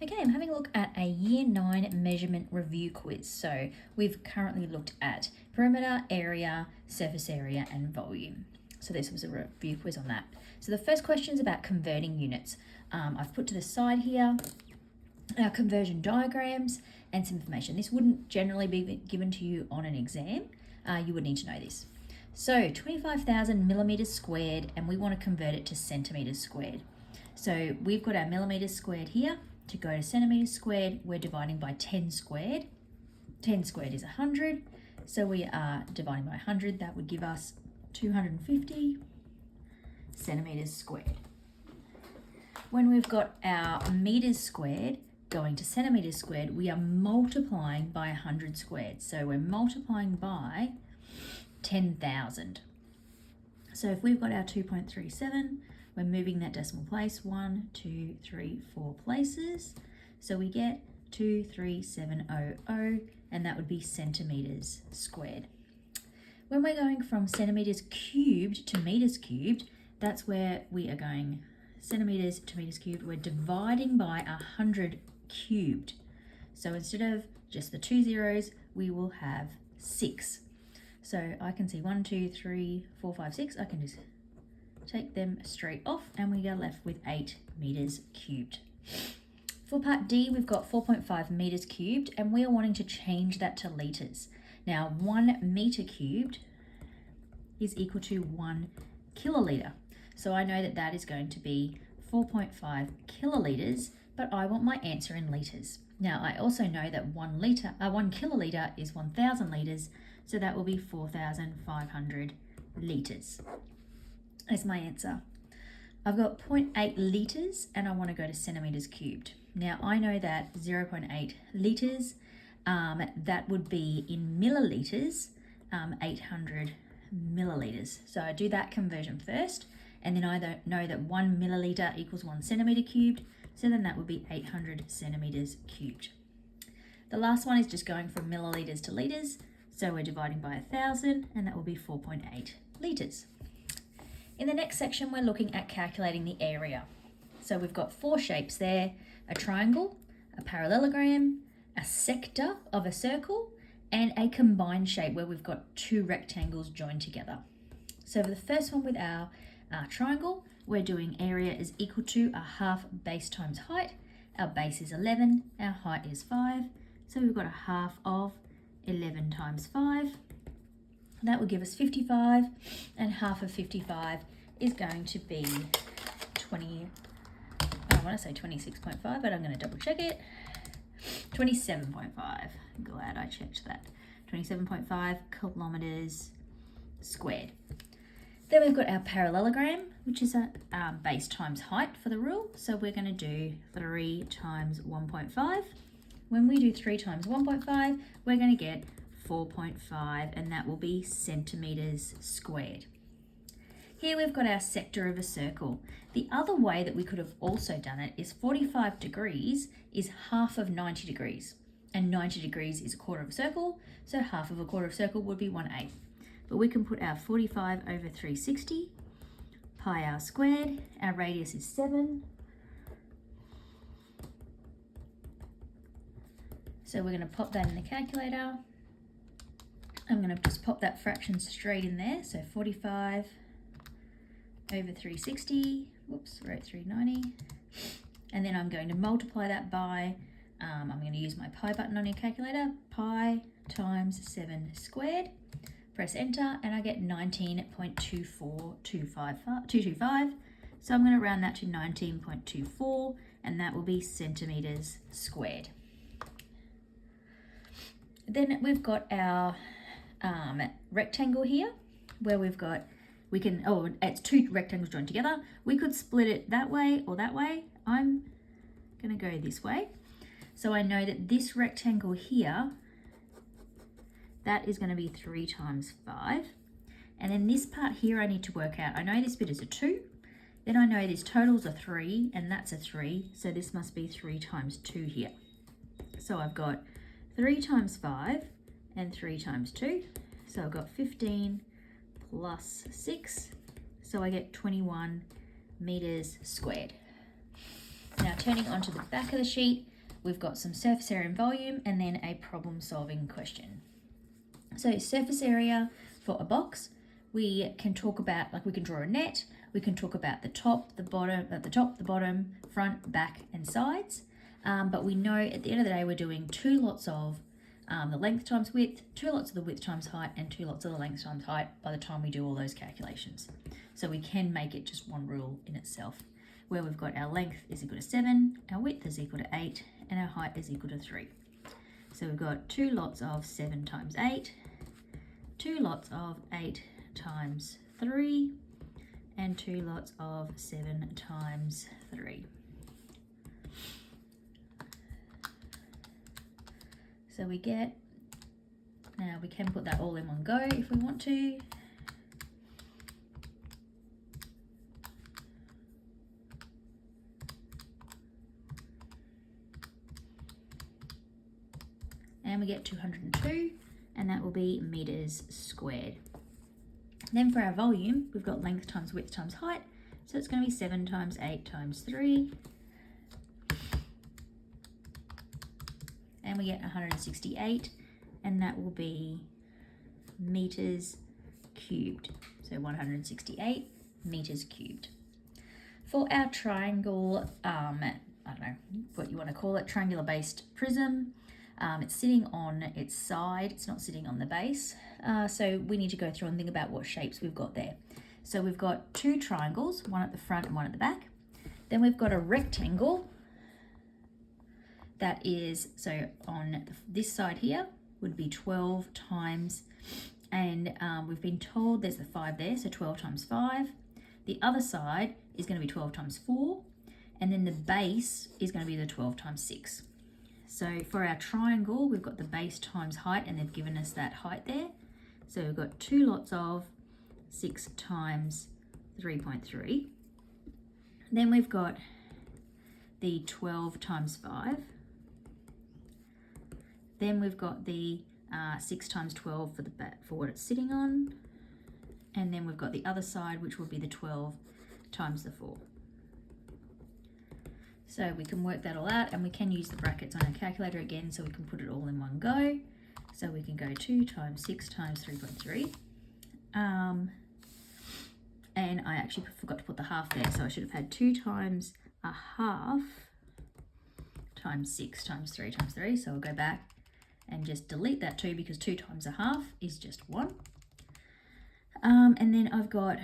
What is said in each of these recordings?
Okay, I'm having a look at a Year 9 measurement review quiz. So we've currently looked at perimeter, area, surface area, and volume. So this was a review quiz on that. So the first question is about converting units. I've put to the side here our conversion diagrams and some information. This wouldn't generally be given to you on an exam. You would need to know this. So 25,000 millimeters squared, and we want to convert it to centimeters squared. So we've got our millimeters squared here. To go to centimeters squared, we're dividing by 10 squared. 10 squared is 100. So we are dividing by 100. That would give us 250 centimeters squared. When we've got our meters squared going to centimeters squared, we are multiplying by 100 squared. So we're multiplying by 10,000. So if we've got our 2.37, we're moving that decimal place 1, 2, 3, 4 places. So we get 23700, and that would be centimeters squared. When we're going from centimeters cubed to meters cubed, that's where we are going centimeters to meters cubed. We're dividing by 100 cubed. So instead of just the 2 zeros, we will have 6. So I can see 1, 2, 3, 4, 5, 6. I can just take them straight off, and we are left with 8 meters cubed. For part D, we've got 4.5 meters cubed, and we are wanting to change that to liters. Now, 1 meter cubed is equal to 1 kiloliter. So I know that that is going to be 4.5 kiloliters, but I want my answer in liters. Now, I also know that 1 kiloliter is 1,000 liters, so that will be 4,500 liters as my answer. I've got 0.8 liters, and I want to go to centimeters cubed. Now, I know that 0.8 liters, that would be in milliliters, 800 milliliters. So I do that conversion first, and then I know that 1 milliliter equals 1 centimeter cubed, so then that would be 800 centimeters cubed. The last one is just going from milliliters to liters, so we're dividing by 1,000, and that will be 4.8 liters. In the next section, we're looking at calculating the area. So we've got 4 shapes there: a triangle, a parallelogram, a sector of a circle, and a combined shape where we've got 2 rectangles joined together. So for the first one with our triangle, we're doing area is equal to a half base times height. Our base is 11, our height is 5. So we've got a half of 11 times 5. That will give us 55, and half of 55 is going to be 26.5, but I'm going to double check it. 27.5. Glad I checked that. 27.5 kilometers squared. Then we've got our parallelogram, which is a base times height for the rule. So we're going to do 3 times 1.5. When we do 3 times 1.5, we're going to get 4.5, and that will be centimeters squared. Here we've got our sector of a circle. The other way that we could have also done it is 45 degrees is half of 90 degrees, and 90 degrees is a quarter of a circle, so half of a quarter of a circle would be 1/8. But we can put our 45 over 360, pi r squared, our radius is 7. So we're going to pop that in the calculator. I'm going to just pop that fraction straight in there. So 45 over 360, whoops, wrote 390. And then I'm going to multiply that by, I'm going to use my pi button on your calculator, pi times 7 squared. Press enter, and I get 19.24225. So I'm going to round that to 19.24, and that will be centimeters squared. Then we've got our rectangle here, where it's 2 rectangles joined together. We could split it that way or that way. I'm going to go this way. So I know that this rectangle here, that is going to be 3 times 5. And then this part here I need to work out. I know this bit is a 2. Then I know this total's a 3, and that's a 3. So this must be 3 times 2 here. So I've got 3 times 5 and 3 times 2. So I've got 15 plus 6. So I get 21 meters squared. Now turning onto the back of the sheet, we've got some surface area and volume, and then a problem solving question. So surface area for a box, we can talk about, like we can draw a net, we can talk about the top, the bottom, front, back and sides. But we know at the end of the day, we're doing 2 lots of the length times width, 2 lots of the width times height, and 2 lots of the length times height by the time we do all those calculations. So we can make it just one rule in itself, where we've got our length is equal to 7, our width is equal to 8, and our height is equal to 3. So we've got 2 lots of 7 times 8, 2 lots of 8 times 3, and 2 lots of 7 times 3. So we get, now we can put that all in one go if we want to. And we get 202, and that will be meters squared. Then for our volume, we've got length times width times height. So it's going to be 7 times 8 times 3. And we get 168, and that will be meters cubed. So 168 meters cubed. For our triangle, I don't know what you want to call it, triangular based prism, it's sitting on its side, it's not sitting on the base. So we need to go through and think about what shapes we've got there. So we've got 2 triangles, one at the front and one at the back. Then we've got a rectangle that is, so on this side here would be 12 times, and we've been told there's the 5 there, so 12 times 5. The other side is going to be 12 times 4, and then the base is going to be the 12 times 6. So for our triangle, we've got the base times height, and they've given us that height there. So we've got 2 lots of 6 times 3.3. Then we've got the 12 times 5. Then we've got the 6 times 12 for what it's sitting on. And then we've got the other side, which will be the 12 times the 4. So we can work that all out, and we can use the brackets on our calculator again, so we can put it all in one go. So we can go 2 times 6 times 3.3. And I actually forgot to put the half there, so I should have had 2 times a half times 6 times 3 times 3. So I'll go back and just delete that 2, because 2 times a half is just 1. And then I've got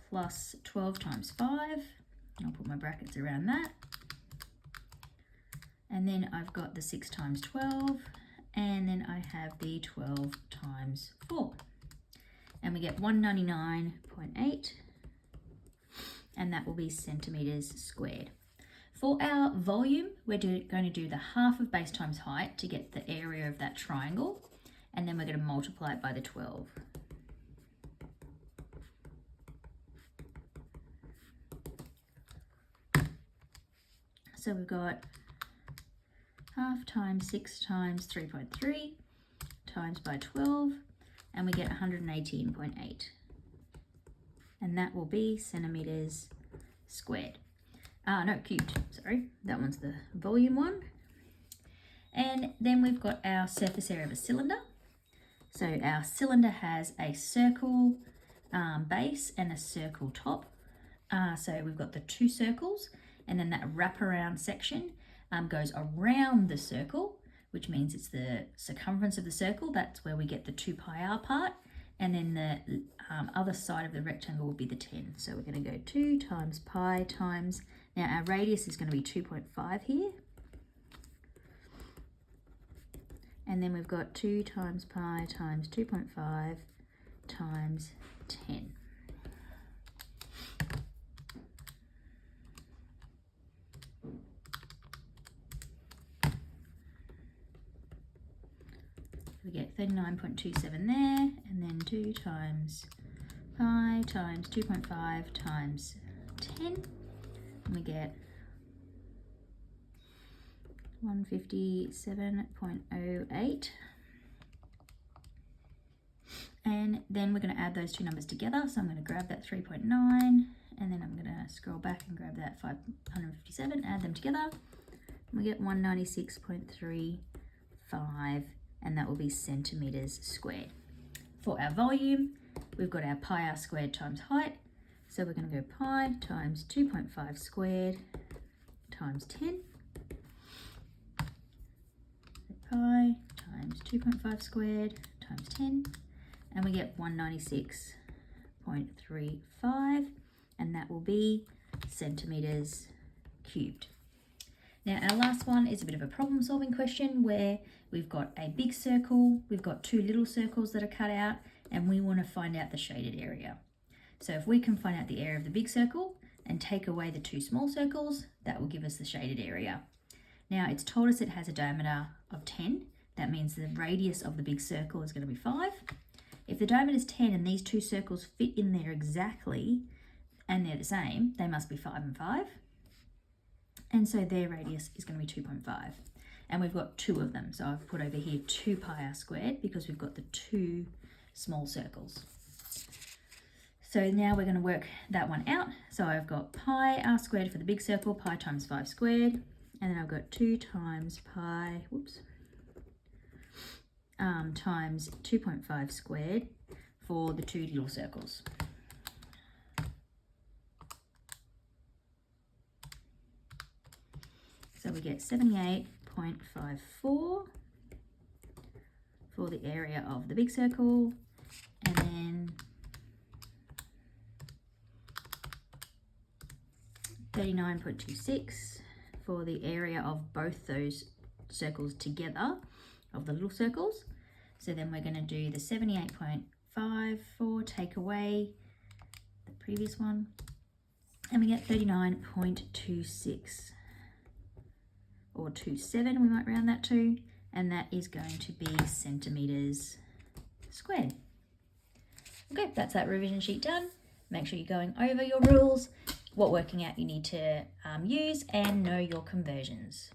plus 12 times 5. I'll put my brackets around that. And then I've got the 6 times 12, and then I have the 12 times 4. And we get 199.8, and that will be centimeters squared. For our volume, we're going to do the half of base times height to get the area of that triangle, and then we're going to multiply it by the 12. So we've got half times 6 times 3.3 times by 12, and we get 118.8. And that will be centimeters squared. No, cubed, sorry. That one's the volume one. And then we've got our surface area of a cylinder. So our cylinder has a circle base and a circle top. So we've got the 2 circles, and then that wraparound section goes around the circle, which means it's the circumference of the circle. That's where we get the 2 pi r part. And then the other side of the rectangle will be the 10. So we're going to go 2 times pi times, now our radius is going to be 2.5 here. And then we've got 2 times pi times 2.5 times 10. We get 39.27 there, and then 2 times pi times 2.5 times 10, and we get 157.08. And then we're going to add those 2 numbers together. So I'm going to grab that 3.9, and then I'm going to scroll back and grab that 557, add them together. We get 196.35, and that will be centimetres squared. For our volume, we've got our pi r squared times height. So we're going to go pi times 2.5 squared times 10. Pi times 2.5 squared times 10. And we get 196.35, and that will be centimetres cubed. Now our last one is a bit of a problem solving question where we've got a big circle, we've got two little circles that are cut out, and we want to find out the shaded area. So if we can find out the area of the big circle and take away the two small circles, that will give us the shaded area. Now it's told us it has a diameter of 10. That means the radius of the big circle is going to be 5. If the diameter is 10 and these two circles fit in there exactly and they're the same, they must be 5 and 5. And so their radius is going to be 2.5. And we've got two of them. So I've put over here 2 pi r squared because we've got the two small circles. So now we're going to work that one out. So I've got pi r squared for the big circle, pi times 5 squared. And then I've got 2 times pi, times 2.5 squared for the two little circles. So we get 78.54 for the area of the big circle, and then 39.26 for the area of both those circles together, of the little circles. So then we're going to do the 78.54, take away the previous one, and we get 39.26. or 27, we might round that to, and that is going to be centimetres squared. Okay, that's that revision sheet done. Make sure you're going over your rules, what working out you need to use, and know your conversions.